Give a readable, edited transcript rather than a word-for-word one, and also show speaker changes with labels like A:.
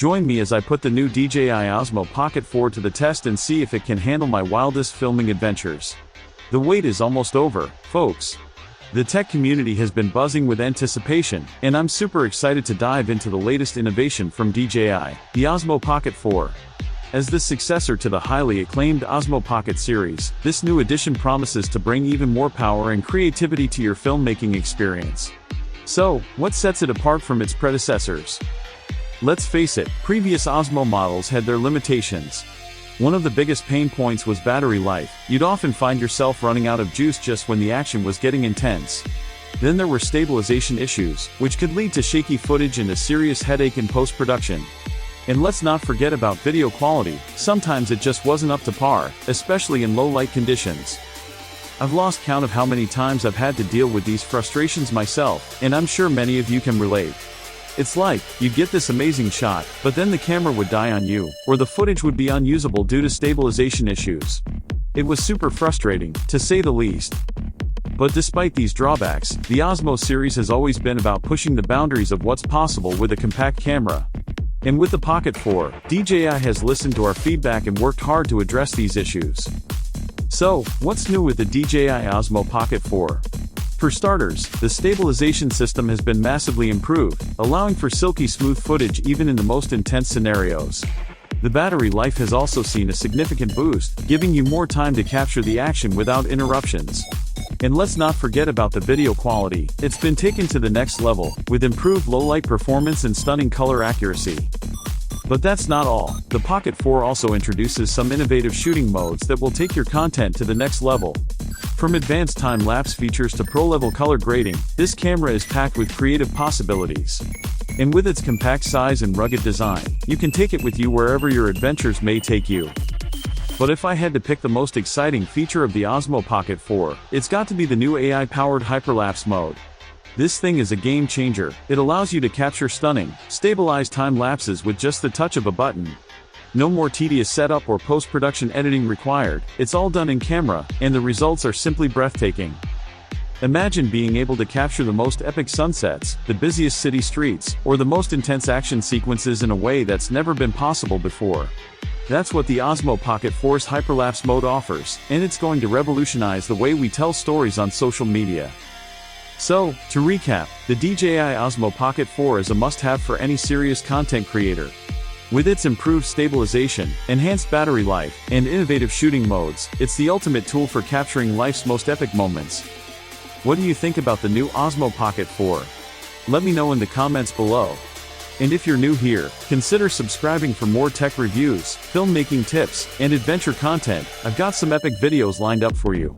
A: Join me as I put the new DJI OSMO Pocket 4 to the test and see if it can handle my wildest filming adventures. The wait is almost over, folks. The tech community has been buzzing with anticipation, and I'm super excited to dive into the latest innovation from DJI, the OSMO Pocket 4. As the successor to the highly acclaimed OSMO Pocket series, this new edition promises to bring even more power and creativity to your filmmaking experience. So, what sets it apart from its predecessors? Let's face it, previous OSMO models had their limitations. One of the biggest pain points was battery life. You'd often find yourself running out of juice just when the action was getting intense. Then there were stabilization issues, which could lead to shaky footage and a serious headache in post-production. And let's not forget about video quality. Sometimes it just wasn't up to par, especially in low-light conditions. I've lost count of how many times I've had to deal with these frustrations myself, and I'm sure many of you can relate. It's like, you'd get this amazing shot, but then the camera would die on you, or the footage would be unusable due to stabilization issues. It was super frustrating, to say the least. But despite these drawbacks, the OSMO series has always been about pushing the boundaries of what's possible with a compact camera. And with the Pocket 4, DJI has listened to our feedback and worked hard to address these issues. So, what's new with the DJI OSMO Pocket 4? For starters, the stabilization system has been massively improved, allowing for silky smooth footage even in the most intense scenarios. The battery life has also seen a significant boost, giving you more time to capture the action without interruptions. And let's not forget about the video quality. It's been taken to the next level, with improved low-light performance and stunning color accuracy. But that's not all. The Pocket 4 also introduces some innovative shooting modes that will take your content to the next level. From advanced time-lapse features to pro-level color grading, this camera is packed with creative possibilities. And with its compact size and rugged design, you can take it with you wherever your adventures may take you. But if I had to pick the most exciting feature of the OSMO Pocket 4, it's got to be the new AI-powered hyperlapse mode. This thing is a game changer. It allows you to capture stunning, stabilized time lapses with just the touch of a button. No more tedious setup or post-production editing required. It's all done in camera, and the results are simply breathtaking. Imagine being able to capture the most epic sunsets, the busiest city streets, or the most intense action sequences in a way that's never been possible before. That's what the OSMO Pocket 4's hyperlapse mode offers, and it's going to revolutionize the way we tell stories on social media. So, to recap, the DJI OSMO Pocket 4 is a must-have for any serious content creator. With its improved stabilization, enhanced battery life, and innovative shooting modes, it's the ultimate tool for capturing life's most epic moments. What do you think about the new OSMO Pocket 4? Let me know in the comments below. And if you're new here, consider subscribing for more tech reviews, filmmaking tips, and adventure content. I've got some epic videos lined up for you.